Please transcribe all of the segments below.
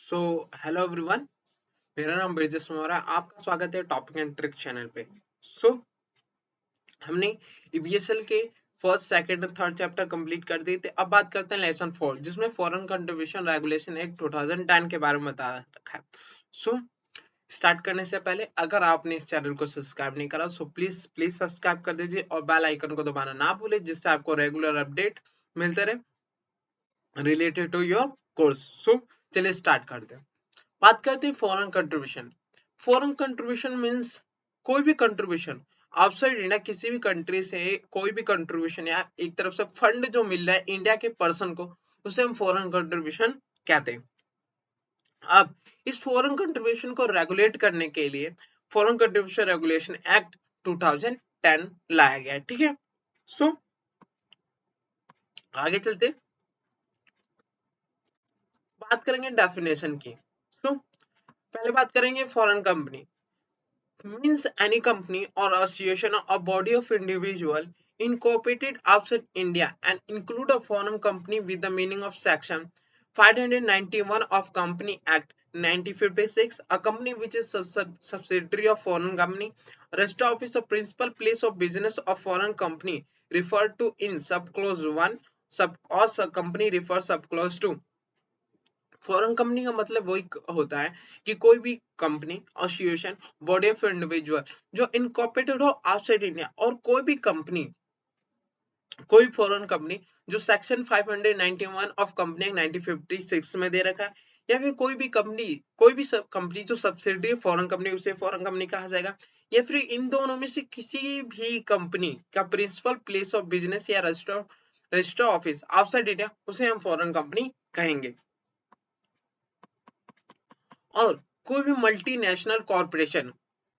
So hello everyone. मेरा नाम ब्रिजेश मोरा है। आपका स्वागत है टॉपिक एंड ट्रिक चैनल पे। सो हमने ईवीएसएल के फर्स्ट सेकंड और थर्ड चैप्टर कंप्लीट कर दिए थे। अब बात करते हैं लेसन 4 जिसमें फॉरेन कंट्रीब्यूशन रेगुलेशन एक्ट 2010 के बारे में बता रखा है। सो स्टार्ट करने से पहले अगर आपने इस चैनल को सब्सक्राइब नहीं करा सो प्लीज प्लीज सब्सक्राइब कर दीजिए और बेल आइकन को दबाना ना भूले जिससे आपको रेगुलर अपडेट मिलते रहे रिलेटेड टू योर कोर्स। सो चलिए स्टार्ट करते हैं। बात करते हैं foreign contribution. Foreign contribution means कोई भी कंट्रीब्यूशन आउटसाइड इंडिया किसी भी कंट्री से कोई भी कंट्रीब्यूशन या एक तरफ से फंड जो मिल रहा है इंडिया के पर्सन को उसे हम फॉरेन कंट्रीब्यूशन कहते हैं। अब इस फॉरेन कंट्रीब्यूशन को रेगुलेट करने के लिए फॉरेन कंट्रीब्यूशन रेगुलेशन एक्ट 2010 लाया गया है। ठीक है। सो आगे चलते बात करेंगे डेफिनेशन की। तो पहले बात करेंगे foreign company means any company or association or body of individual incorporated outside India and include a foreign company with the meaning of section 591 of Company Act 1956, a company which is a subsidiary of foreign company, register office or principal place of business of foreign company referred to in subclause 1 sub or sub company refer subclause 2। Foreign company का मतलब वही होता है कि कोई भी company association body of individual जो incorporated हो आउटसाइड इंडिया और कोई भी कंपनी कोई फॉरेन कंपनी जो सेक्शन 591 ऑफ कंपनी 1956 में दे रखा है या फिर कोई भी सब कंपनी जो सब्सिडियरी फॉरेन कंपनी उसे फॉरेन कंपनी कहा जाएगा या फिर इन दोनों में से किसी भी कंपनी का प्रिंसिपल प्लेस ऑफ बिजनेस या रजिस्टर ऑफिस आउटसाइड इंडिया उसे हम फॉरेन कंपनी कहेंगे। और कोई भी मल्टीनेशनल कॉर्पोरेशन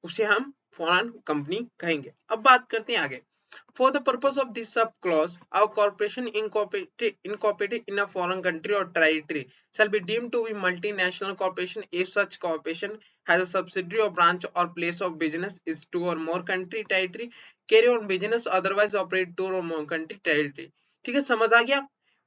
उसे हम फॉरेन कंपनी कहेंगे। अब बात करते हैं आगे। For the purpose of this sub clause, our corporation incorporated in a foreign country or territory shall be deemed to be multinational corporation if such corporation has a subsidiary or branch or place of business is two or more country territory carry on business otherwise operate two or more country territory। ठीक है, समझ आ गया।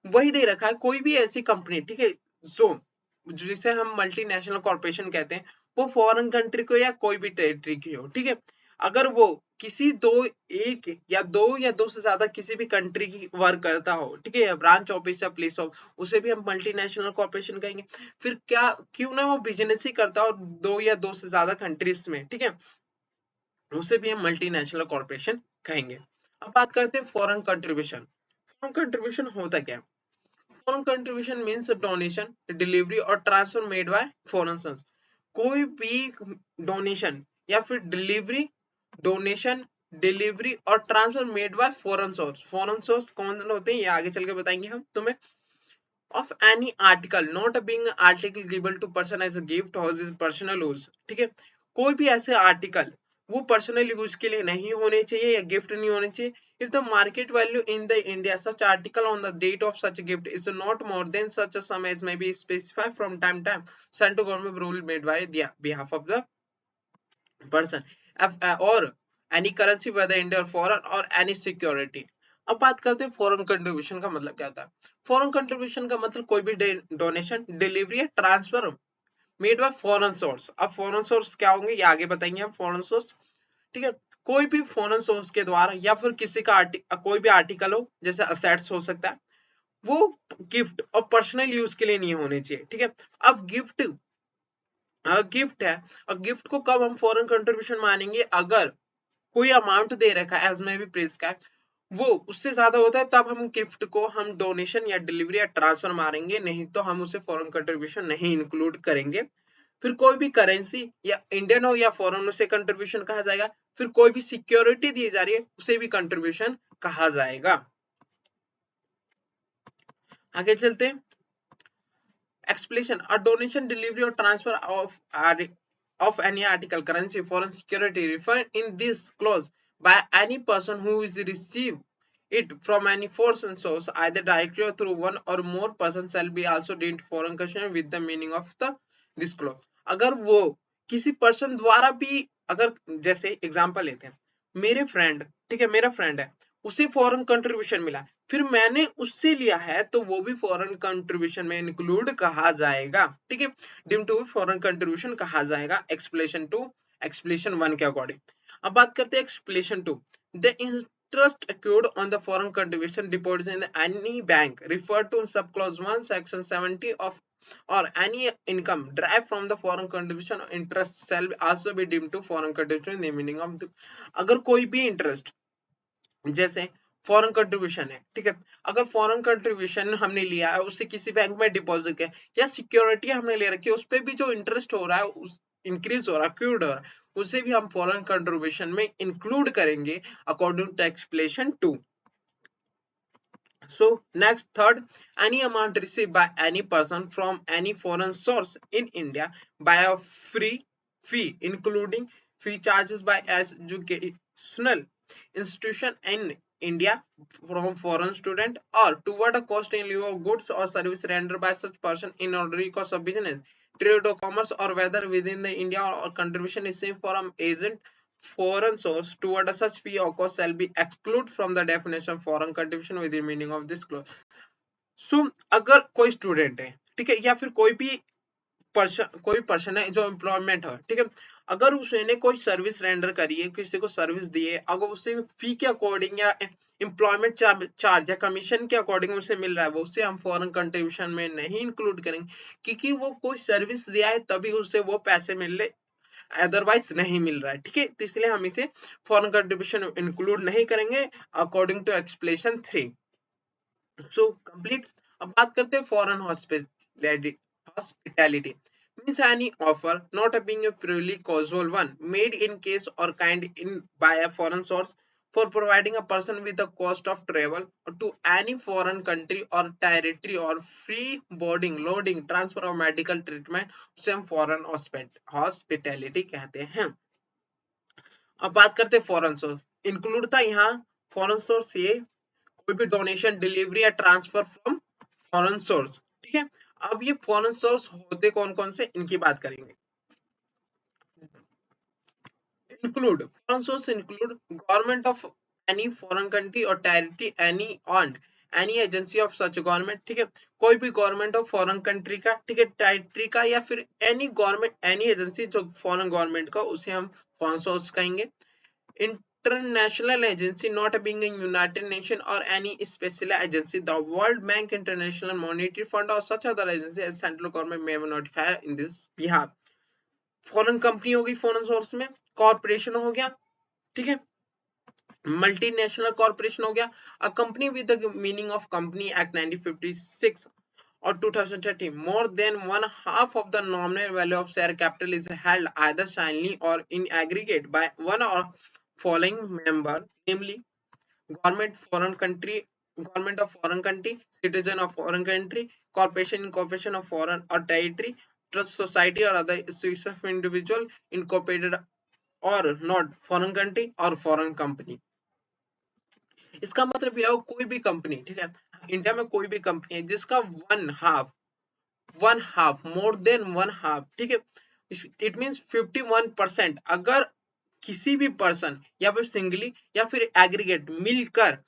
वही दे रखा है कोई भी ऐसी कंपनी, ठीक है, जो जिसे हम मल्टीनेशनल कॉर्पोरेशन कहते हैं वो फॉरेन कंट्री को या कोई भी टेरिटरी की हो। ठीक है, अगर वो किसी दो से ज्यादा किसी भी कंट्री की वर्क करता हो, ठीक है, ब्रांच ऑफिस या प्लेस ऑफ उसे भी हम मल्टीनेशनल कॉर्पोरेशन कहेंगे। फिर क्या क्यों ना वो बिजनेस ही करता हो दो से ज्यादा कंट्रीज में, ठीक है, उसे भी हम मल्टीनेशनल कॉर्पोरेशन कहेंगे। अब बात करते हैं फॉरेन कंट्रीब्यूशन। फॉरेन कंट्रीब्यूशन होता क्या है? Foreign contribution means donation delivery और transfer made by foreign sons. कोई भी डोनेशन या फिर डोनेशन डिलीवरी और transfer made by foreign source. Foreign source कौन होते हैं ये आगे चल के बताएंगे हम तुम्हें। Of any article not being article given to person as a gift और इज पर्सनल यूज। ठीक है, कोई भी ऐसे आर्टिकल वो पर्सनल यूज के लिए नहीं होने चाहिए या गिफ्ट नहीं होने चाहिए। If the market value in the India such article on the date of such gift is not more than such a sum as may be specified from time to time sent to government rule made by the behalf of the person or any currency whether India or foreign or any security। अब बात करते हैं foreign contribution का मतलब क्या होता है। Foreign contribution का मतलब कोई भी डोनेशन डिलीवरी या transfer made by foreign source. अब फॉरेन सोर्स क्या होंगे ये आगे बताएंगे हम। फॉरेन सोर्स, ठीक है, कोई भी फॉरेन सोर्स के द्वारा या फिर किसी का कोई भी आर्टिकल हो जैसे असेट्स हो सकता है वो गिफ्ट और पर्सनल यूज के लिए नहीं होने चाहिए। ठीक है, अब गिफ्ट है और गिफ्ट को कब हम फॉरेन कंट्रीब्यूशन मानेंगे? अगर कोई अमाउंट दे रखा है एज में भी प्रिस्क्राइब वो उससे ज्यादा होता है तब हम गिफ्ट को हम डोनेशन या डिलीवरी या ट्रांसफर मारेंगे, नहीं तो हम उसे फॉरेन कंट्रीब्यूशन नहीं इंक्लूड करेंगे। फिर कोई भी करेंसी या इंडियन हो या फॉरेन उसे कंट्रीब्यूशन कहा जाएगा। फिर कोई भी सिक्योरिटी दी जा रही है उसे भी कंट्रीब्यूशन कहा जाएगा। आगे चलते हैं। एक्सप्लेनेशन अ डोनेशन डिलीवरी और transfer of any article currency foreign security referred in this clause by any person who is receive it from any foreign source either directly or through one or more persons shall be also deemed foreign currency with the meaning of the this clause। अगर वो किसी person द्वारा भी, अगर जैसे example लेते हैं, मेरे फ्रेंड, ठीक है, मेरा फ्रेंड है उसे फॉरेन कंट्रीब्यूशन मिला, फिर मैंने उससे लिया है तो वो भी फॉरेन कंट्रीब्यूशन में इंक्लूड कहा जाएगा, ठीक है। डीम टू फॉरेन कंट्रीब्यूशन कहा जाएगा एक्सप्लेनेशन टू एक्सप्लेनेशन 1 के अकॉर्डिंग। अब बात करते हैं explanation 2। The interest accrued on the foreign contribution deposited in any bank referred to in subclause 1 section 70 of or any income derived from the foreign contribution interest shall also be deemed to foreign contribution in the meaning of the, अगर कोई भी interest जैसे foreign contribution है, ठीक है, अगर foreign contribution हमने लिया है उससे किसी बैंक में डिपॉजिट किया या सिक्योरिटी हमने ले रखी है उस पर भी जो इंटरेस्ट हो रहा है उस इंक्रीज हो रहा है क्यूड हो रहा है उसे भी हम फॉरेन कंट्रीब्यूशन में इंक्लूड करेंगे according to explanation 2। So next third, any amount received by any person from any foreign source in India by a free fee including fee charges by educational institution in India from foreign student or toward a cost in lieu of goods or service rendered by such person in ordinary course of business, trade or commerce or whether within the India or contribution is same from agent foreign source toward a such fee or cost shall be excluded from the definition of foreign contribution within meaning of this clause। So अगर कोई student है, ठीक है, या फिर कोई person है जो एम्प्लॉयमेंट है, ठीक है, अगर उसने कोई सर्विस रेंडर करी है किसी को सर्विस दी है अगर उसे फी के अकॉर्डिंग या एम्प्लॉयमेंट चार्ज या कमीशन के अकॉर्डिंग उसे मिल रहा है वो उसे हम फॉरेन कंट्रीब्यूशन में नहीं इंक्लूड करेंगे क्योंकि वो कोई सर्विस दिया है तभी उसे वो पैसे मिल रहे अदरवाइज नहीं मिल रहा है, ठीक है, तो इसलिए हम इसे फॉरेन कंट्रीब्यूशन इंक्लूड नहीं करेंगे according to explanation 3। So complete. अब बात करते हैं foreign hospitality means any offer not being a purely casual one made in case or kind in by a foreign source for providing a person with the cost of travel to any foreign country or territory or free boarding loading transfer or medical treatment उसे हम foreign hospitality कहते हैं। अब बात करते हैं foreign source include था यहाँ फॉरेन सोर्स ये कोई भी डोनेशन डिलीवरी या ट्रांसफर फ्रॉम फॉरेन सोर्स, ठीक है। अब ये फॉरेन सोर्स होते कौन कौन से इनकी बात करेंगे। include foreign source include government of any foreign country or territory any and any agency of such government, ठीक है, कोई भी गवर्नमेंट ऑफ फॉरेन कंट्री का, ठीक है, टेरिटरी का या फिर एनी गवर्नमेंट एनी एजेंसी जो फॉरेन गवर्नमेंट का उसे हम फॉरेन सोर्स कहेंगे। International agency not being a United Nations or any special agency, the World Bank, International Monetary Fund or such other agency as central government may notify in this behalf। Foreign company होगी foreign source में, corporation हो गया, ठीक है, multinational corporation हो गया, a company with the meaning of company act 1956 or 2030 more than one half of the nominal value of share capital is held either silently or in aggregate by one or following member, namely government of foreign country, citizen of foreign country, corporation of foreign or territory, trust society or other association of individual incorporated or not foreign country or foreign company। इसका मतलब यह कोई भी company, ठीक है, India में कोई भी कंपनी है जिसका one half more than one half, ठीक है, इट मींस 51%, अगर किसी भी पर्सन या फिर सिंगली या फिर एग्रीगेट मिलकर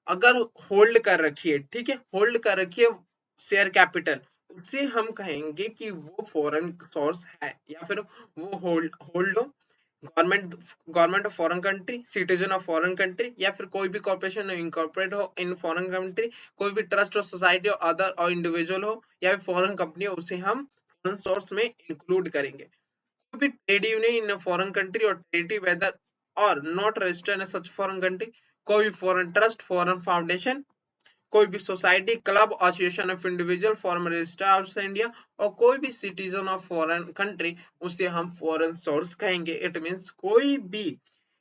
अगर होल्ड कर रखी है, ठीक है, होल्ड कर रखी है शेयर कैपिटल, उसे हम कहेंगे कि वो फॉरेन सोर्स है या फिर वो hold government government of foreign country, citizen of foreign country या फिर कोई भी कॉर्पोरेशन इनकॉर्पोरेट हो इन फॉरेन कंट्री, कोई भी ट्रस्ट और सोसाइटी और अदर और इंडिविजुअल हो या फिर फॉरेन कंपनी हो उसे हम फॉरेन सोर्स में इंक्लूड करेंगे। कोई भी trade union in foreign country और टेरिटरी वेदर और not registered in such foreign country, कोई भी फॉरेन ट्रस्ट फॉरेन फाउंडेशन, कोई भी society club association of individual foreign register of India और कोई भी सिटीजन ऑफ फॉरेन कंट्री उसे हम फॉरेन सोर्स कहेंगे। इट मींस कोई भी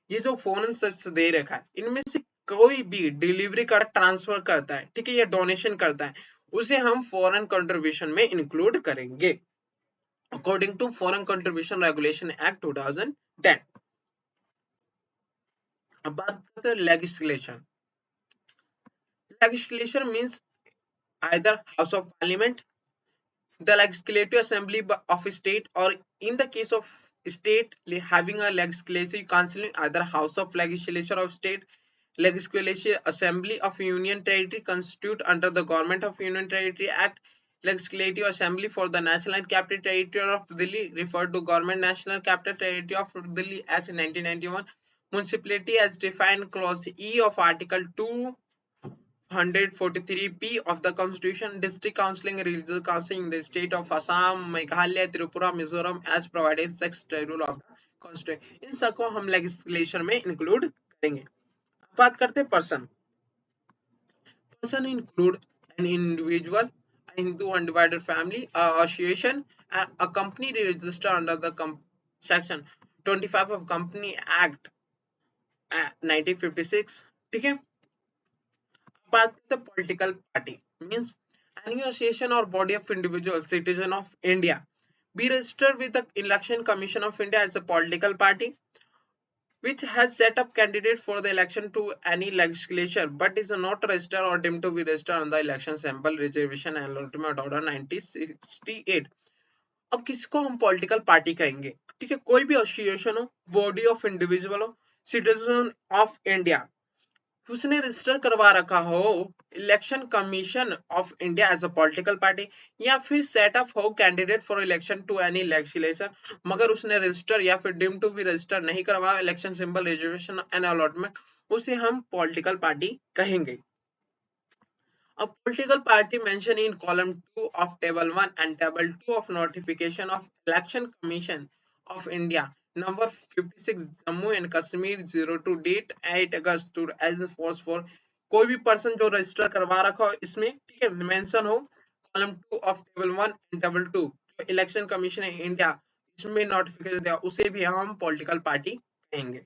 ये जो फॉरेन सोर्स दे रखा है इनमें से कोई भी डिलीवरी का ट्रांसफर करता है, ठीक है, या डोनेशन करता है उसे हम फॉरेन कंट्रीब्यूशन में इंक्लूड करेंगे according to foreign contribution regulation act 2010। अब बात करते हैं legislation. Legislation means either House of Parliament, the Legislative Assembly of a state, or in the case of state having a legislative council, either House of Legislature of state, Legislative Assembly of Union Territory constitute under the Government of Union Territory Act. Legislative Assembly for the National and Capital Territory of Delhi referred to Government National Capital Territory of Delhi Act 1991. Municipality as defined clause E of Article 243B of the Constitution. District Counseling and Regional Counseling in the state of Assam, Meghalaya, Tripura, Mizoram as provided in sex schedule of the Constitution. इन सबको हम legislation में include करेंगे. बात करते हैं person. Person include an individual, a Hindu undivided family, a association, a company registered under the section 25 of Company Act 1956. ठीक है. बात करते हैं political party means any association or body of individual citizen of India be registered with the Election Commission of India as a political party which has set up candidate for the election to any legislature but is not registered or deemed to be registered on the election sample reservation and allotment order 1968. अब किसको हम political party कहेंगे? ठीक है, कोई भी association हो, body of individual हो, सिटीजन ऑफ इंडिया उसने रजिस्टर करवा रखा हो Election Commission of India as a political party या फिर सेटअप हो candidate for election to any legislation मगर उसने रजिस्टर या फिर डीम टू बी रजिस्टर नहीं करवाया election symbol reservation and allotment, उसे हम पॉलिटिकल पार्टी कहेंगे. A political party mentioned in column 2 of table 1 and table 2 of notification of Election Commission of India number 56 Jammu and Kashmir 02 date 8 August to as force for कोई भी person जो register करवा रखा हो इसमें, ठीक है, मेंशन हो column 2 of table 1 and table 2 जो इलेक्शन कमीशन इंडिया इसमें नोटिफिकेशन दिया उसे भी हम पॉलिटिकल पार्टी कहेंगे.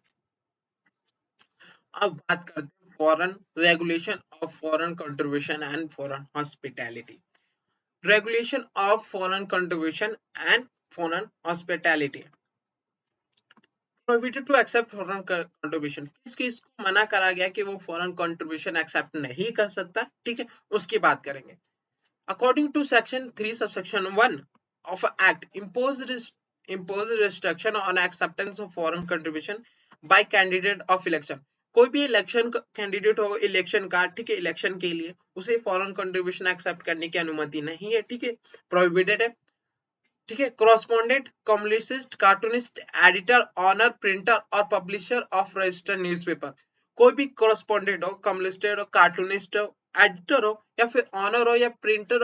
अब बात करते हैं foreign regulation of foreign contribution and foreign hospitality. Regulation of foreign contribution and foreign hospitality. Prohibited to accept foreign contribution. किस किस को मना करा गया कि वो foreign contribution accept नहीं कर सकता, ठीक है, उसकी बात करेंगे. According to section 3 subsection 1 of Act impose restriction on acceptance of foreign contribution by candidate of election. कोई भी इलेक्शन कैंडिडेट हो इलेक्शन का, ठीक है, इलेक्शन के लिए उसे फॉरेन कंट्रीब्यूशन एक्सेप्ट करने की अनुमति नहीं है, ठीक है, प्रोहिबिटेड है, ठीक है. Correspondent, commercialist, cartoonist, editor, owner, printer और पब्लिशर ऑफ रजिस्टर्ड न्यूज़पेपर. कोई भी कॉरेस्पोंडेंट हो, कॉमर्शियलिस्ट हो, कार्टूनिस्ट हो, एडिटर हो या फिर ऑनर हो या प्रिंटर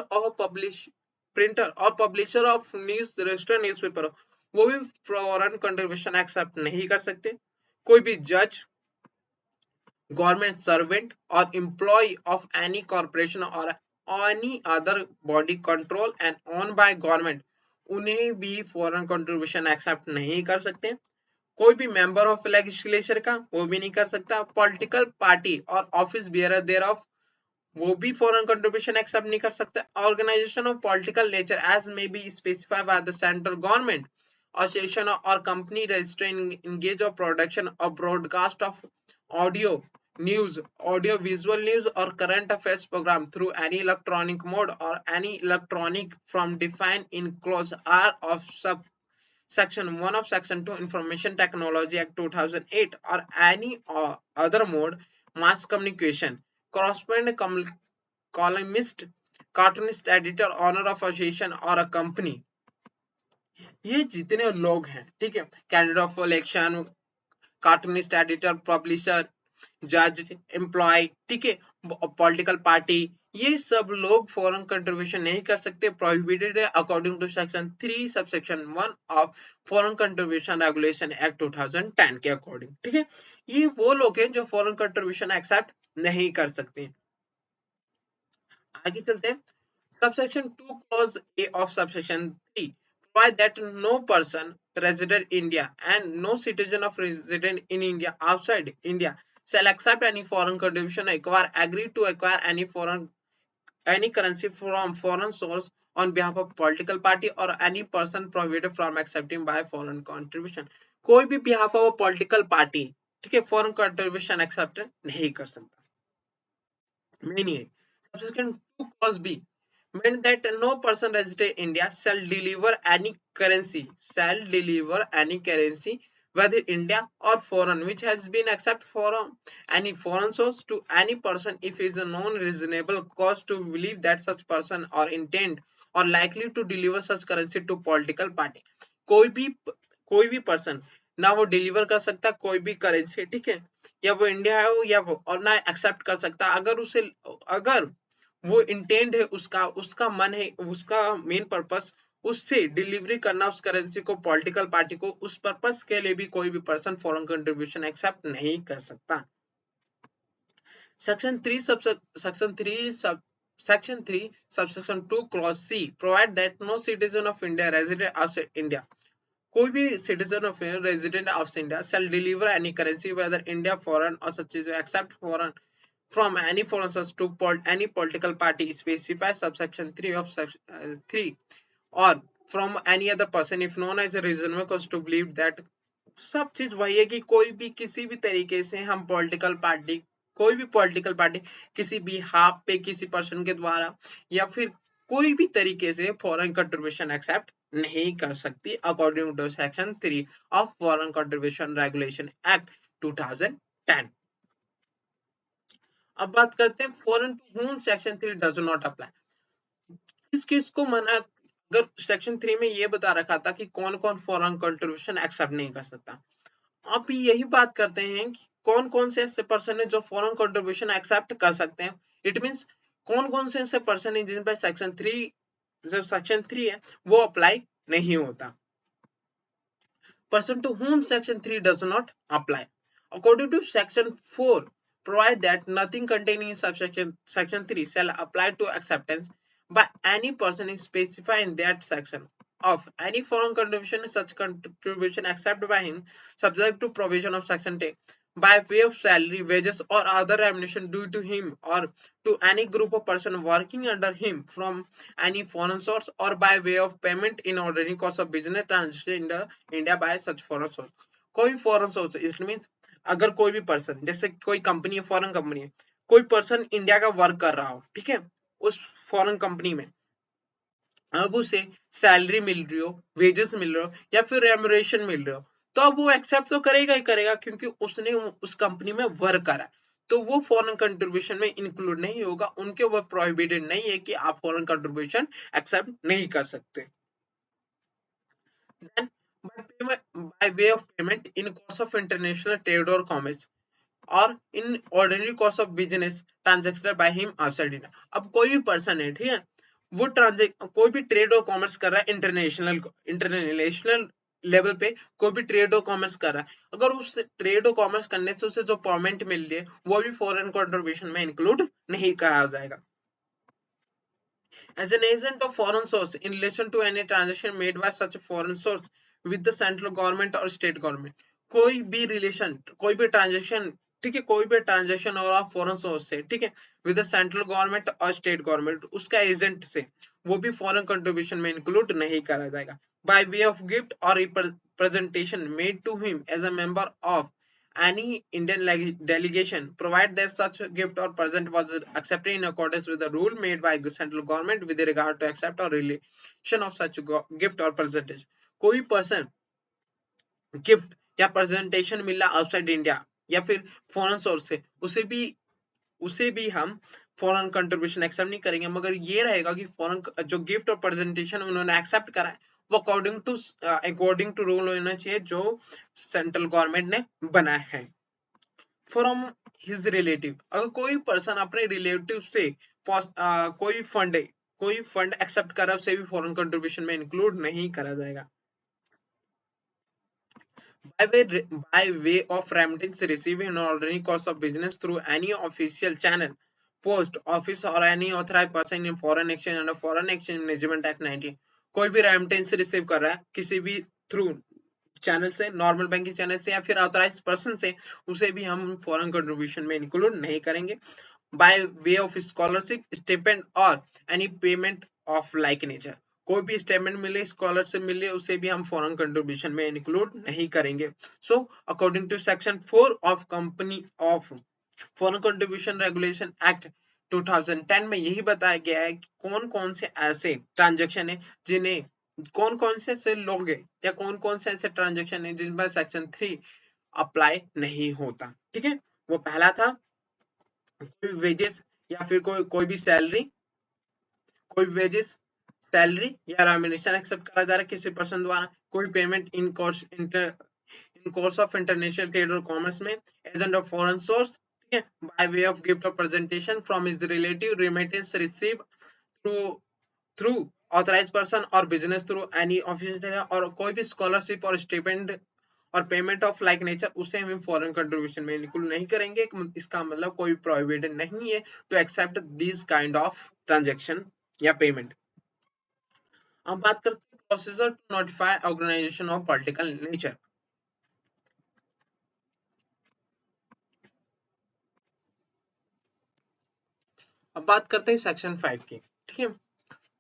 और publisher of news registered newspaper हो, वो भी फॉरेन कंट्रीब्यूशन एक्सेप्ट नहीं कर सकते. कोई भी जज, government servant or employee of any corporation or any other body controlled and owned by government उन्हें भी फॉरेन कंट्रीब्यूशन एक्सेप्ट नहीं कर सकते. कोई भी मेंबर ऑफ लेजिस्लेचर का वो भी नहीं कर सकता. पॉलिटिकल पार्टी और ऑफिस बियरर देयर ऑफ वो भी फॉरेन कंट्रीब्यूशन एक्सेप्ट नहीं कर सकता. Organisation of political nature as may be specified by the central government, association or company registered engage of production or broadcast of audio news, audio visual news or current affairs program through any electronic mode or any electronic from defined in clause R of sub section 1 of section 2 Information Technology Act 2008 or any other mode, mass communication, correspondent, columnist, cartoonist, editor, owner of association or a company. ये जितने लोग हैं, ठीक है, candidate of election, cartoonist, editor, publisher, जज, employ, ठीक है, political party, ये सब लोग फॉरेन कंट्रीब्यूशन नहीं कर सकते, प्रोहिबिटेड है according to section 3 subsection 1 of foreign contribution regulation act 2010 के अकॉर्डिंग, ठीक है. ये वो लोग हैं जो फॉरेन कंट्रीब्यूशन एक्सेप्ट नहीं कर सकते. आगे चलते हैं. Subsection 2 clause A of subsection 3 provide that no person resident in India and no citizen of resident in India outside India shall accept any foreign contribution, agree to acquire any currency from foreign source on behalf of political party or any person prohibited from accepting by foreign contribution. कोई भी behalf of a political party, ठीक है, foreign contribution accept नहीं कर सकता. Meaning, subsection 2 clause B meant that no person resident in India shall deliver any currency whether India or foreign, which has been accepted from any foreign source to any person if is a non-reasonable cause to believe that such person or intend or likely to deliver such currency to political party. कोई भी कोई भी person ना वो deliver कर सकता कोई भी करेंसी, ठीक है, या वो इंडिया है हो या वो, और ना एक्सेप्ट कर सकता अगर उसे, अगर वो इंटेंड है उसका उसका मन है, उसका मेन पर्पस उससे डिलीवरी करना उस करेंसी को पॉलिटिकल पार्टी को, उस पर्पस के लिए भी कोई भी पर्सन फॉरेन कंट्रीब्यूशन एक्सेप्ट नहीं कर सकता। सेक्शन 3 सब सेक्शन 3 सब Section 3, subsection 2, clause C provide that no citizen of India resident outside India, कोई भी citizen of India resident of India shall deliver any currency whether India foreign or such as except foreign from any foreign source to any political party specified subsection 3 of 3 or from any other person if known as a reasonable cause to believe that, सब चीज वही है कि कोई भी किसी भी तरीके से हम पॉलिटिकल पार्टी, कोई भी पॉलिटिकल पार्टी किसी भी हाफ पे किसी पर्सन के द्वारा या फिर कोई भी तरीके से फॉरेन कंट्रीब्यूशन एक्सेप्ट नहीं कर सकती according to section 3 of foreign contribution regulation act 2010। अब बात करते हैं foreign to whom section 3 does not apply. किस किस को मना, अगर सेक्शन 3 में ये बता रखा था कि कौन कौन फॉरेन कंट्रीब्यूशन एक्सेप्ट नहीं कर सकता, आप यही बात करते हैं कि कौन कौन से ऐसे पर्सन है जो फॉरेन कंट्रीब्यूशन एक्सेप्ट कर सकते हैं। इट मींस कौन कौन से ऐसे पर्सन है जिन पर सेक्शन 3, जो सेक्शन 3 है वो अप्लाई नहीं होता। Person to whom section 3 does not apply, according to section 4 provide that nothing contained in subsection section 3 shall apply to acceptance by any person is specified in that section of any foreign contribution, such contribution accepted by him subject to provision of section 10 by way of salary, wages or other remuneration due to him or to any group of person working under him from any foreign source or by way of payment in ordinary course of business transaction in the India by such foreign source। कोई foreign source, it means अगर कोई भी person, जैसे कोई company है, foreign company है, कोई person India का वर्क कर रहा हो, ठीक है, उस फॉरेन कंपनी में अब उसे सैलरी मिल रही हो, वेजेस मिल रहे हो या फिर रेमुनरेशन मिल रहे हो, तो अब वो एक्सेप्ट तो करेगा ही करेगा क्योंकि उसने उस कंपनी में वर्क करा, तो वो फॉरेन कंट्रीब्यूशन में इंक्लूड नहीं होगा, उनके ऊपर प्रोहिबिटेड नहीं है कि आप फॉरेन कंट्रीब्यूशन एक्सेप्ट नहीं कर सकते। Then by way of payment in course of international trade or commerce और in ordinary cost of business transaction by him outside India. अब कोई भी पर्सन है, ठीक है, वो कोई भी ट्रेड और कॉमर्स कर रहा है इंटरनेशनल लेवल पे, कोई भी ट्रेड और कॉमर्स कर रहा है, अगर उस ट्रेड और कॉमर्स करने से उसे जो पेमेंट मिल रही है वो भी फॉरेन कंट्रीब्यूशन में इंक्लूड नहीं कहा जाएगा। As an agent of foreign source in relation to any transaction made by such a foreign source with the central government or state government, कोई भी रिलेशन, कोई भी ट्रांजेक्शन, ठीक है, कोई भी ट्रांजेक्शन और आप फॉरेन सोर्स से, ठीक है, विद द सेंट्रल गवर्नमेंट और स्टेट गवर्नमेंट, उसका एजेंट से, वो भी फॉरेन कंट्रीब्यूशन में इंक्लूड नहीं करा जाएगा। बाय वे ऑफ गिफ्ट और representation made to him as a member of any Indian delegation, provide that such gift or present was accepted in accordance with the rule made by the central government with regard to accept or relation of such gift or presentation। कोई person gift या presentation मिला outside India या फिर foreign source से, उसे भी हम foreign contribution accept नहीं करेंगे, मगर ये रहेगा कि फॉरेन जो गिफ्ट और प्रेजेंटेशन उन्होंने एक्सेप्ट करा है वो अकॉर्डिंग टू रूल होना चाहिए जो सेंट्रल गवर्नमेंट ने बनाया है। फ्रॉम हिज रिलेटिव, अगर कोई पर्सन अपने रिलेटिव से कोई फंड एक्सेप्ट करा उसे भी फॉरेन कंट्रीब्यूशन में इंक्लूड नहीं करा जाएगा। by way of remittance received in ordinary course of business through any official channel, post office or any authorized person in foreign exchange under foreign exchange management act 19, कोई भी remittance receive कर रहा है किसी भी थ्रू चैनल से, normal banking channel से या फिर ऑथराइज पर्सन से, उसे भी हम फॉरेन कंट्रीब्यूशन में इंक्लूड नहीं करेंगे। By way of scholarship, stipend और any payment of like nature, कोई भी स्टेटमेंट मिले, स्कॉलरशिप मिले, उसे भी हम फॉरेन कंट्रीब्यूशन में इंक्लूड नहीं करेंगे। So according to section 4 of company of foreign contribution regulation act 2010 में यही बताया गया है कि कौन कौन से ऐसे ट्रांजैक्शन है कौन कौन से ऐसे लोग हैं या कौन कौन से ऐसे ट्रांजेक्शन है जिन पर सेक्शन 3 अप्लाई नहीं होता। ठीक है, वो पहला था कोई वेजेस या फिर कोई भी सैलरी, कोई वेजेस, सैलरी या रेम्युनरेशन एक्सेप्ट करा जा रहा है किसी पर्सन द्वारा, कोई payment in course of international trade और कॉमर्स में एजेंट ऑफ फॉरेन सोर्स, ठीक है, बाय वे ऑफ गिफ्ट और presentation from his relative, remittance receive through through authorised person और बिजनेस थ्रू एनी ऑफिशियल, और कोई भी स्कॉलरशिप और स्टिपेंड और पेमेंट ऑफ लाइक नेचर, उसे हम फॉरेन कंट्रीब्यूशन में इंक्लूड नहीं करेंगे। इसका मतलब कोई प्रोहिबिटेड नहीं है to accept this kind of transaction या पेमेंट। अब बात करते हैं procedure to notify organisation of political nature. अब बात करते हैं सेक्शन 5 की। ठीक है,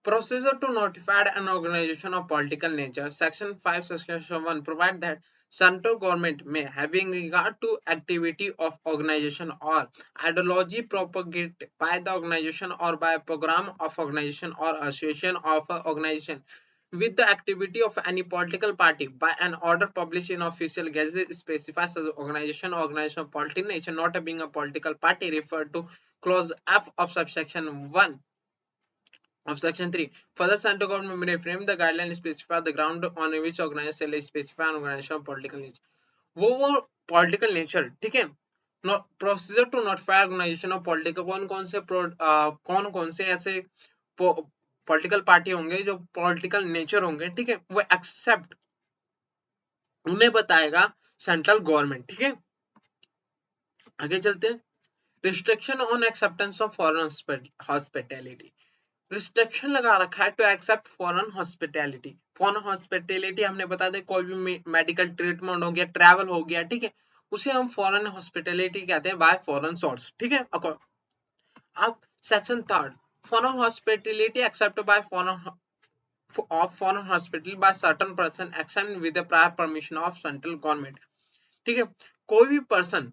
procedure to notify an organization of political nature. Section 5, Section 1 provide that central government may, having regard to activity of organization or ideology propagated by the organization or by a program of organization or association of a organization with the activity of any political party, by an order published in official gazette specifies as organization of political nature not being a political party referred to clause F of subsection 1 of section 3. Further, central government may frame the guideline specify the ground on which organization shall specify an organization of political nature. वो political nature, ठीक है, procedure to notify organisation of political, कौन कौन से ऐसे political party होंगे जो political nature होंगे, ठीक है, वो एक्सेप्ट उन्हें बताएगा सेंट्रल गवर्नमेंट। ठीक है, आगे चलते हैं। Restriction on acceptance of foreign hospitality, restriction लगा रखा है to accept foreign hospitality. Foreign hospitality हमने बता दें कोई भी मेडिकल ट्रीटमेंट हो गया, ट्रैवल हो गया, ठीक है, उसे हम फॉरेन हॉस्पिटैलिटी कहते हैं बाय फॉरेन सोर्स। ठीक है, अब section 3, foreign hospitality except by foreign of foreign hospital by certain person action with the prior permission of central government। ठीक है, कोई भी पर्सन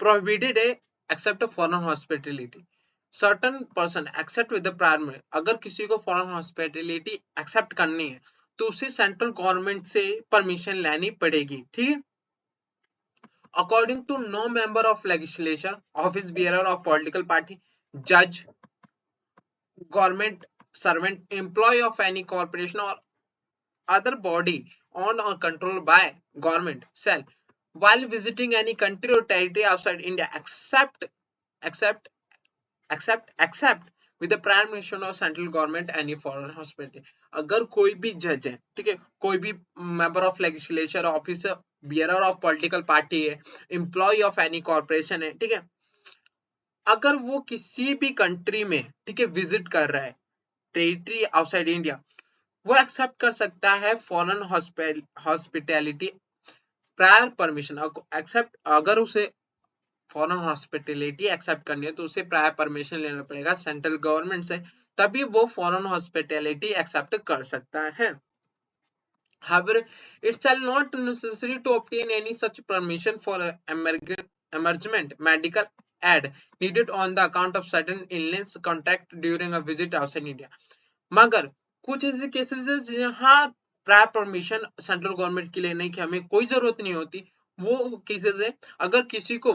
prohibited है accept foreign hospitality, certain person accept with the prior में, अगर किसी को foreign hospitality accept करनी है तो उसे सेंट्रल गवर्नमेंट से परमिशन लेनी पड़ेगी। ठीक है, according to no member of legislature, office bearer of political party, जज, government servant, employee of any corporation और other body owned or controlled by government shall, while visiting any country or territory outside India, accept with the prime minister of central government any foreign hospital। अगर कोई भी जज है, ठीक है, कोई भी member of legislature, officer bearer of political party है, एम्प्लॉय ऑफ एनी कॉर्पोरेशन है, ठीक है, अगर वो किसी भी कंट्री में, ठीक है, विजिट कर रहा है टेरिटरी आउटसाइड इंडिया, वो एक्सेप्ट कर सकता है foreign hospitality prior permission. Accept, अगर उसे फॉरेन हॉस्पिटैलिटी एक्सेप्ट करनी है तो उसे प्रायर परमिशन लेना पड़ेगा सेंट्रल गवर्नमेंट से, तभी वो फॉरेन हॉस्पिटैलिटी एक्सेप्ट कर सकता है। However, it shall not necessary to obtain any such permission for emergent medical aid needed on the account of certain illness contract during a visit outside India। मगर कुछ ऐसे cases है जहां prior permission central government की लेने की हमें कोई जरूरत नहीं होती। वो केसेस है अगर किसी को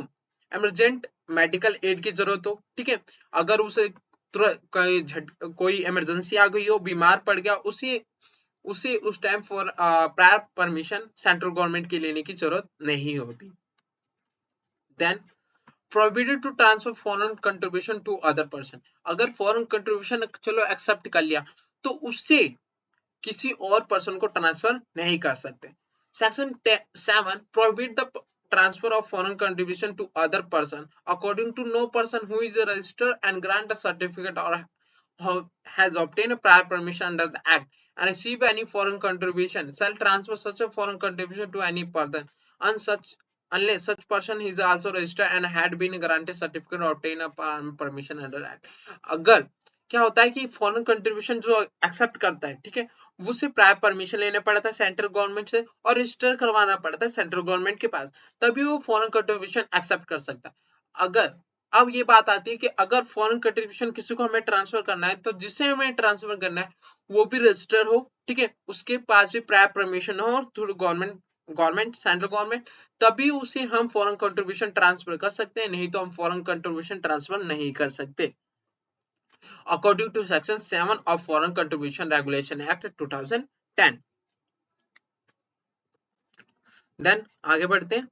इमरजेंट मेडिकल एड की जरूरत हो, ठीक है, अगर उसे कोई इमरजेंसी आ गई हो, बीमार पड़ गया, उसे उस time for prior permission central government की लेने की जरूरत नहीं होती। Then prohibited to transfer foreign contribution to other person, अगर फॉरेन कंट्रीब्यूशन चलो एक्सेप्ट कर लिया तो उससे किसी और पर्सन को ट्रांसफर नहीं कर सकते। Section 7 prohibit the transfer of foreign contribution to other person according to no person who is registered and grant a certificate or has obtained a prior permission under the act and receive any foreign contribution shall transfer such a foreign contribution to any person unless such person is also registered and had been granted certificate or obtained a permission under act। अगर क्या होता है कि foreign contribution जो accept करता है, ठीक है, वो से प्रायर परमिशन लेने पड़ता है सेंट्रल गवर्नमेंट से और रजिस्टर करवाना पड़ता है सेंट्रल गवर्नमेंट के पास, तभी वो फॉरेन कंट्रीब्यूशन एक्सेप्ट कर सकता है। अगर अब ये बात आती है कि अगर फॉरेन कंट्रीब्यूशन किसी को हमें ट्रांसफर करना है तो जिसे हमें ट्रांसफर करना है वो भी रजिस्टर हो, ठीक है, उसके पास भी प्रायर परमिशन हो और थ्रू गवर्नमेंट सेंट्रल गवर्नमेंट, तभी उसे हम फॉरेन कंट्रीब्यूशन ट्रांसफर कर सकते हैं, नहीं तो हम फॉरेन कंट्रीब्यूशन ट्रांसफर नहीं कर सकते according to section 7 of foreign contribution regulation act 2010। Then आगे बढ़ते हैं,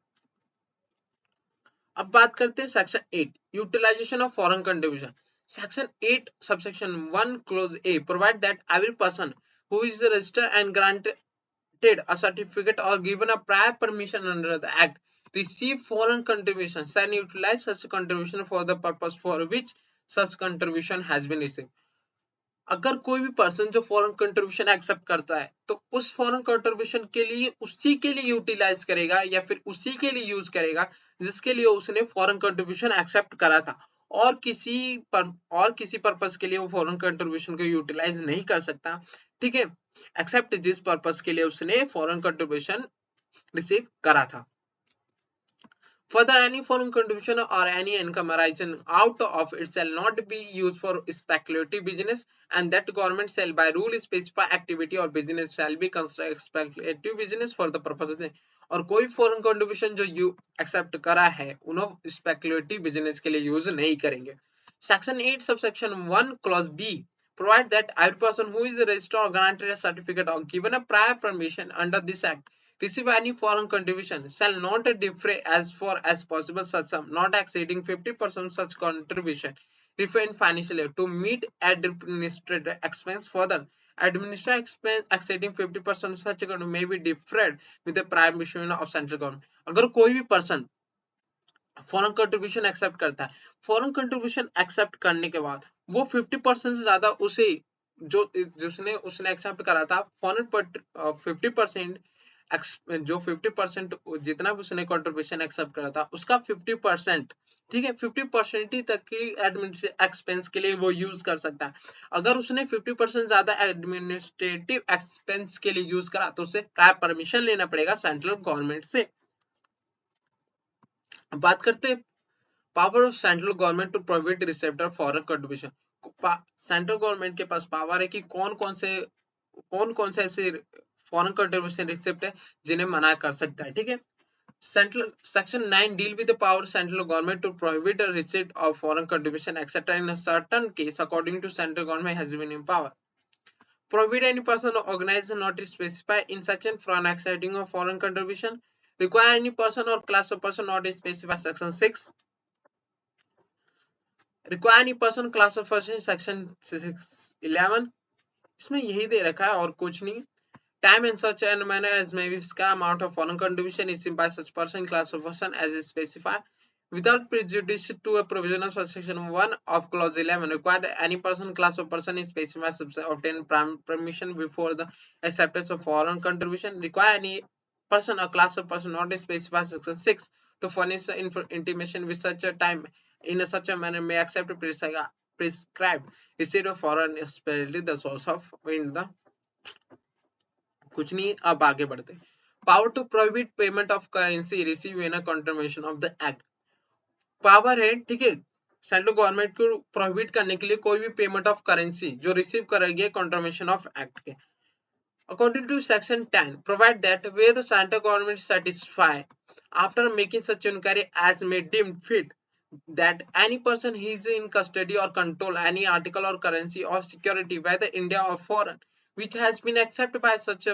अब बात करते हैं section 8 utilisation of foreign contribution. Section 8 subsection 1 clause A provide that every person who is registered and granted a certificate or given a prior permission under the act receive foreign contribution shall utilize such contribution for the purpose for which such contribution has been received। अगर कोई भी person जो foreign contribution accept करता है तो उस foreign contribution के लिए उसी के लिए यूटिलाइज करेगा या फिर उसी के लिए यूज करेगा जिसके लिए उसने फॉरेन कंट्रीब्यूशन एक्सेप्ट करा था, और किसी पर्पस के लिए वो फॉरेन कंट्रीब्यूशन को यूटिलाइज नहीं कर सकता, ठीक है, एक्सेप्ट जिस पर्पस के लिए उसने फॉरेन कंट्रीब्यूशन रिसीव करा था। Further, any foreign contribution or any income arising out of it shall not be used for speculative business, and that government shall by rule specify activity or business shall be considered speculative business for the purpose of the, और कोई foreign contribution जो you accept करा है उन्हें speculative business के लिए use नहीं करेंगे। Section 8 subsection 1 clause B provide that every person who is registered or granted a certificate or given a prior permission under this act receive any foreign contribution shall not defray as far as possible such sum not exceeding 50% such contribution refrain financial year to meet administrative expense. Further, administrative expense exceeding 50% such may be defrayed with the permission of central government। अगर कोई भी person foreign contribution accept करता है, foreign contribution accept करने के बाद वो 50% से ज्यादा उसे जो जिसने उसने एक्सेप्ट करा था फॉरेन 50% जो 50% जितना भी उसने कंट्रीब्यूशन एक्सेप्ट करा था उसका 50%, ठीक है, 50% ही तक की एडमिनिस्ट्रेटिव एक्सपेंस के लिए वो यूज कर सकता है। अगर उसने 50% ज्यादा एडमिनिस्ट्रेटिव एक्सपेंस के लिए यूज करा तो उसे प्रायर परमिशन लेना पड़ेगा सेंट्रल गवर्नमेंट से। बात करते हैं power of central government to prohibit receptor foreign contribution. Central government के पास पावर है कि कौन कौन से ऐसे फॉरेन कंट्रीब्यूशन रिसिप्ट है जिन्हें मना कर सकता है, ठीक है। Central section 9 deal with the power central government to prohibit the receipt of foreign contribution etcetera in a certain case according to central government has been empowered prohibit any person or organization not specified in section from accepting of foreign contribution, require any person or class of person not specified section 6, require any person class of person section 11, इसमें यही दे रखा है और कुछ नहीं। Time in such a manner as may be amount of foreign contribution is by such person class of person as is specified without prejudice to a provision of section 1 of clause 11 required any person class of person is specified obtain permission before the acceptance of foreign contribution, require any person or class of person not specified section 6 to furnish intimation with such a time in such a manner may accept prescribed receipt of foreign especially the source of in the कुछ नहीं। अब आगे बढ़ते हैं, power to prohibit payment of currency receive in a confirmation of the act. Power है, ठीक है, central government को प्रोहिबिट करने के लिए कोई भी पेमेंट ऑफ करेंसी जो रिसीव करेगी कंफर्मेशन ऑफ एक्ट के। According to section 10 provide that where the central government satisfy after making such inquiry as may deemed fit that any person he is in custody or control any article or currency or security whether India or foreign which has been accepted by such a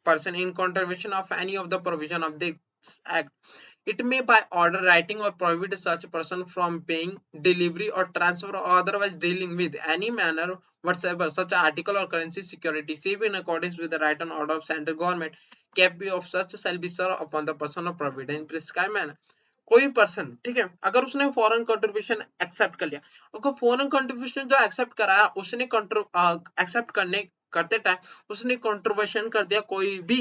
person in contravention of any of the provision of this act, it may by order writing or prohibit such person from paying delivery or transfer or otherwise dealing with any manner whatsoever such article or currency security save in accordance with the right and order of central government copy of such shall be served upon the person of provided in prescribed manner। कोई person, ठीक है, अगर उसने foreign contribution accept कर लिया, अगर foreign contribution जो accept कराया उसने एक्सेप्ट करते टाइम उसने कंट्रीब्यूशन कर दिया कोई भी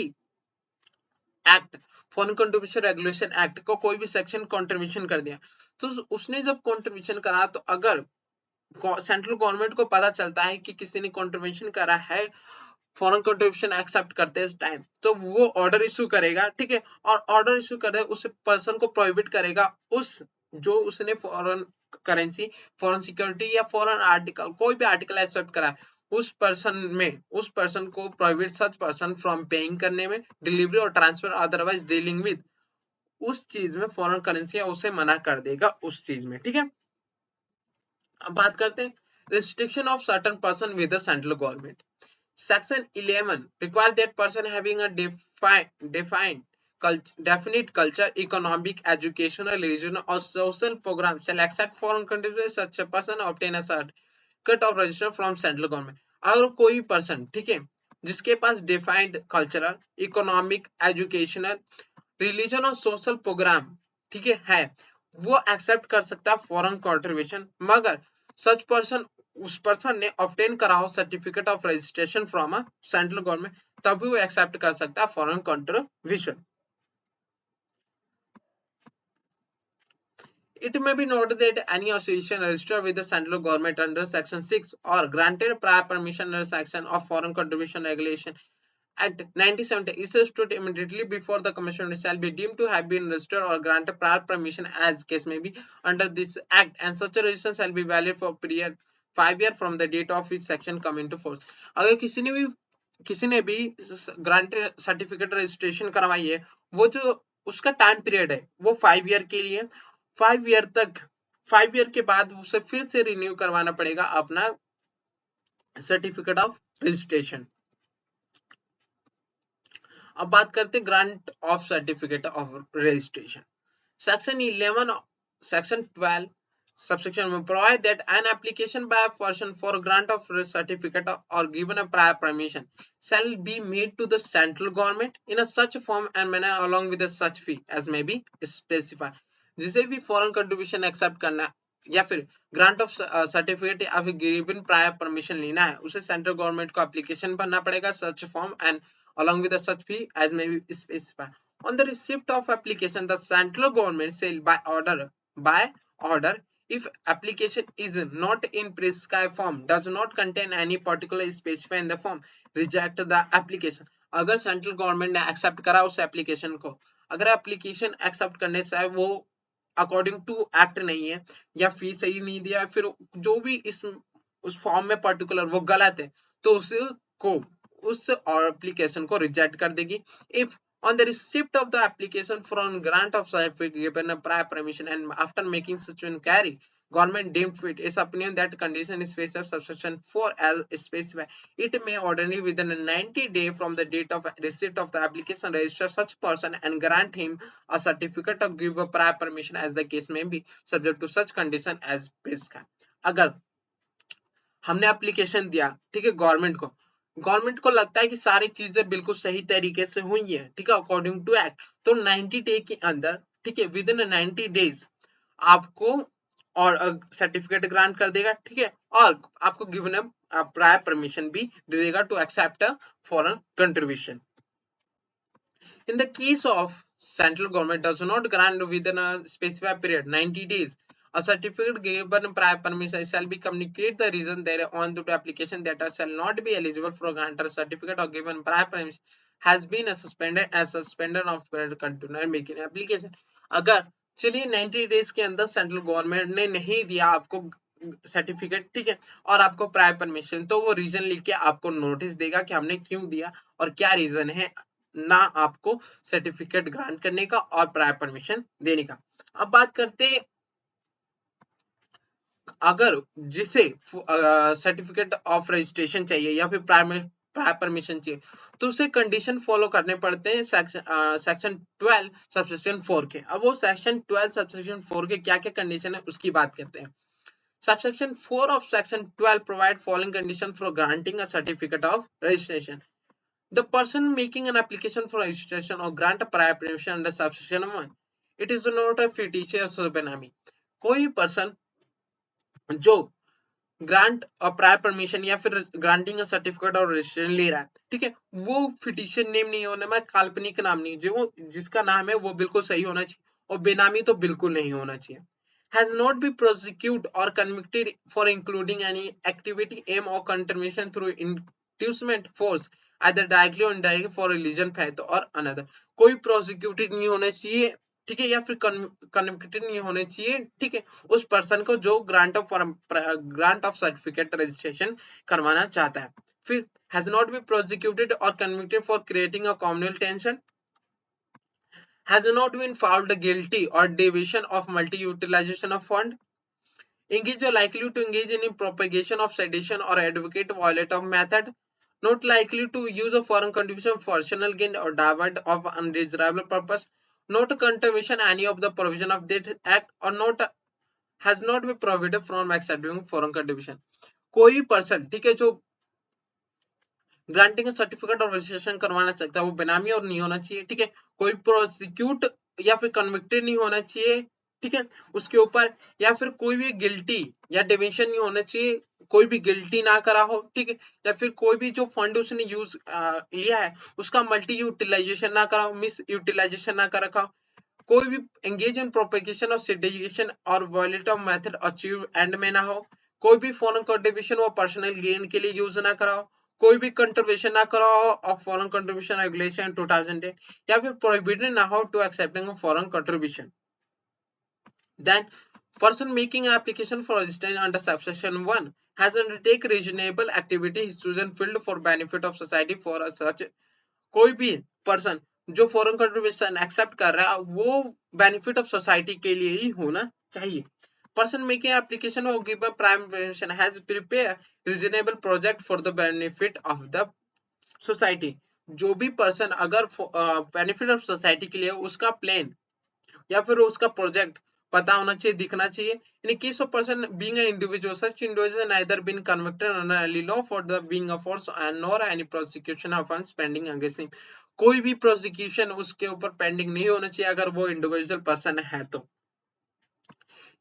act foreign contribution regulation act को कोई भी सेक्शन कंट्रीब्यूशन कर दिया, तो उसने जब कंट्रीब्यूशन करा तो अगर सेंट्रल गवर्नमेंट को पता चलता है कि किसी ने कंट्रीब्यूशन करा है फॉरेन कंट्रीब्यूशन एक्सेप्ट करते हैं टाइम तो वो ऑर्डर इशू करेगा, ठीक है, और ऑर्डर इशू कर उस पर्सन को प्रोहिबिट करेगा उस जो उसने फॉरेन करेंसी, फॉरेन सिक्योरिटी या फॉरेन आर्टिकल, कोई भी आर्टिकल एक्सेप्ट करा है उस पर्सन को prohibit such person from paying करने में, डिलीवरी और ट्रांसफर अदरवाइज डीलिंग विद उस चीज में फॉरेन करेंसी, उसे मना कर देगा उस चीज में, ठीक है। अब बात करते हैं restriction of certain person with the central government. Section 11 require that person having a defined definite culture, economic, educational, religion or social program shall accept foreign countries. Such a person obtain a certificate of registration from central government. अगर कोई person, ठीक है, जिसके पास defined cultural, economic, educational, religion और social programme, ठीक है, वो एक्सेप्ट कर सकता है फॉरेन कंट्रीब्यूशन, मगर सच पर्सन, उस पर्सन ने ऑब्टेन करा हो certificate of registration from a central government, तभी वो एक्सेप्ट कर सकता है foreign contribution. It may be noted that any association registered with the central government under Section 6 or granted prior permission under Section of Foreign Contribution Regulation Act 1970 is issued immediately before the commission shall be deemed to have been registered or granted prior permission as case may be under this act, and such a registration shall be valid for period 5 years from the date of which section come into force. अगर किसी ने भी granted certificate registration करवाई है, वो जो उसका time period है वो 5 ईयर के लिए, 5 ईयर के बाद उसे फिर से रिन्यू करवाना पड़ेगा अपना सर्टिफिकेट ऑफ रजिस्ट्रेशन। अब बात करते हैं grant of certificate of registration. Section 12 subsection will provide that an application by a person for a grant of certificate or given a prior permission shall be made to the central government in a such form and manner along with a such fee as may be specified। जिसे भी foreign contribution accept करना या फिर grant of certificate या फिर given prior permission लेना है, उसे सेंट्रल गवर्नमेंट को एप्लीकेशन भरना पड़ेगा, such form and along with the such fee as may be specified. On the receipt of application, the central government shall by order, if application is not in prescribed form, does not contain any particular specified in the form, reject the application। अगर central government ने accept करा उस application को, अगर application accept करने से वो according to act नहीं है या फी सही नहीं दिया, फिर जो भी इस उस फॉर्म में पर्टिकुलर वो गलत है, तो उसको उस एप्लीकेशन को रिजेक्ट कर देगी। If on the receipt of the application for grant of certificate given a prior permission and after making such inquiry, government deemed fit its opinion that condition is specified subsection 4 as specified, it may ordinarily within 90 days from the date of receipt of the application register such person and grant him a certificate or give a prior permission as the case may be, subject to such condition as prescribed। अगर हमने application दिया, ठीक है, government को लगता है कि सारी चीजें बिल्कुल सही तरीके से हुई है, ठीक है, अकॉर्डिंग टू एक्ट, तो 90 डे के अंदर, ठीक है, विद इन 90 डेज आपको और सर्टिफिकेट ग्रांट कर देगा, ठीक है, और आपको गिवन प्रायर परमिशन भी दे देगा to accept foreign contribution. In the case of central government does not grant within a specified period 90 days, a certificate given prior permission shall be communicate the reason thereon to the application that shall not be eligible for grant or certificate or given prior permission has been suspended of continuing making application। अगर चलिए 90 days के अंदर central government ने नहीं दिया आपको certificate, ठीक है, और आपको प्रायर परमिशन, तो वो रीजन लिख के आपको नोटिस देगा कि हमने क्यों दिया और क्या रीजन है ना आपको सर्टिफिकेट ग्रांट करने का और प्रायर परमिशन देने का। अब बात करते हैं अगर जिसे सर्टिफिकेट ऑफ रजिस्ट्रेशन चाहिए या फिर प्रायर परमिशन चाहिए, तो उसे कंडीशन फॉलो करने पड़ते हैं सेक्शन 12 सबसेक्शन 4 के। अब वो सेक्शन 12 सबसेक्शन 4 के क्या क्या कंडीशन है उसकी बात करते हैं। Subsection 4 of section 12 provide following condition for granting a certificate of registration. The person making an application for registration or grant a prior permission under subsection 1, it is not a fictitious benami। कोई person जो grant और prior permission या फिर granting certificate और registration ले रहा है, ठीक है, वो फिटिशियन नेम नहीं होना, मैं काल्पनिक नाम नहीं, जो जिसका नाम है वो बिल्कुल सही होना चाहिए और बेनामी तो बिल्कुल नहीं होना चाहिए। has not been prosecuted or convicted for including any activity, aim or contribution through inducement force either directly or indirectly for religion, faith or another। कोई प्रोसिक्यूटेड नहीं होना चाहिए ठीक है, या फिर कन्विक्टेड नहीं होने चाहिए, ठीक है, उस पर्सन को जो ग्रांट ऑफ सर्टिफिकेट रजिस्ट्रेशन करवाना चाहता है। फिर हैज नॉट बी प्रोसिक्यूटेड और convicted for creating a communal tension, has not been found guilty or deviation of multi-utilization of fund, engage or likely to engage in propagation of sedition or advocate violate of method, not likely to use a foreign contribution for personal gain or divert of undesirable purpose, not to contravention any of the provision of that act, or not has not been prohibited from accepting foreign contribution। कोई भी person, ठीक है, जो granting certificate और registration करवाना सकता है वो बेनामी और नहीं होना चाहिए, ठीक है, कोई प्रोसिक्यूट या फिर कन्विक्टेड नहीं होना चाहिए, ठीक है, उसके ऊपर, या फिर कोई भी गिल्टी या डिविशन नहीं होना चाहिए, कोई भी गिल्टी ना करा हो, ठीक है, या फिर कोई भी जो फंड उसने यूज लिया है उसका मल्टी यूटिलाइजेशन ना करा हो, मिस यूटिलाइजेशन ना कर रखा हो, कोई भी एंगेज इन प्रोपेगेशन और सेडिशन और violent of method achieve end में ना हो, कोई भी फॉरेन कंट्रीब्यूशन वो पर्सनल गेन के लिए यूज ना करा हो, कोई भी कंट्रीब्यूशन ना करा हो ऑफ फॉरेन कंट्रीब्यूशन रेगुलेशन 2008, या फिर प्रोहिबिटेड ना हो to accepting foreign contribution. Then person making an application for registration under subsection 1 has undertake reasonable activity is chosen field for benefit of society for a such, कोई भी person जो foreign contribution accept कर रहा है वो benefit of society के लिए ही होना चाहिए। पर्सन मेकिंग एप्लीकेशन और given prime permission has prepare reasonable project for the benefit of the society, जो भी पर्सन अगर बेनिफिट ऑफ सोसाइटी के लिए उसका प्लान या फिर उसका प्रोजेक्ट पता होना चाहिए, दिखना चाहिए। In case of person being an individual, such individual neither been convicted under any law for the being a force and nor any prosecution offense pending against him, कोई भी प्रोसिक्यूशन उसके ऊपर पेंडिंग नहीं होना चाहिए अगर वो इंडिविजुअल पर्सन है तो।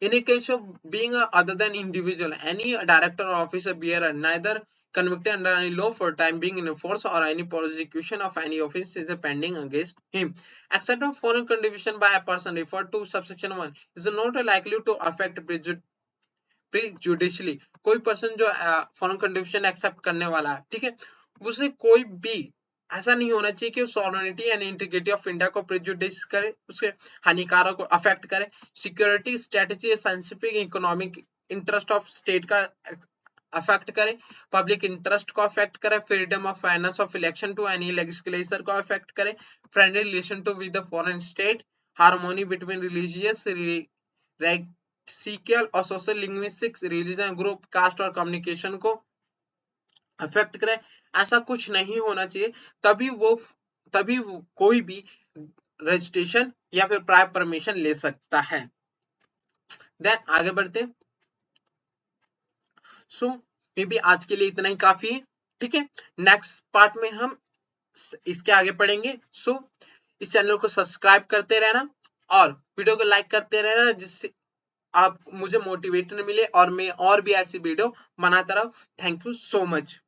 In a case of being other than individual, any director or officer bearer neither convicted under any law for time being in force or any prosecution of any offense is pending against him, except of foreign contribution by a person referred to subsection 1 is not likely to affect prejudicially, कोई person जो foreign contribution accept करने वाला है, ठीक है, उसे कोई भी ऐसा नहीं होना चाहिए कि sovereignty and integrity of India को प्रेजुडिस करे, उसके हानिकारक को अफेक्ट करे, security strategy scientific economic interest of state का अफेक्ट करे, पब्लिक इंटरेस्ट को अफेक्ट करे, freedom of finance of election to any legislature को अफेक्ट करे, friendly relation to with the foreign state, harmony between religious racial और social linguistics religion group caste और communication को affect करे, ऐसा कुछ नहीं होना चाहिए, तभी वो कोई भी रजिस्ट्रेशन या फिर प्राइव परमिशन ले सकता है। देन आगे बढ़ते हैं। सो मे बी आज के लिए इतना ही काफी है, ठीक है, नेक्स्ट पार्ट में हम इसके आगे पढ़ेंगे। सो इस चैनल को सब्सक्राइब करते रहना और वीडियो को लाइक करते रहना, जिससे आप मुझे मोटिवेशन मिले और मैं और भी ऐसी वीडियो बनाता रहूं। Thank you so much.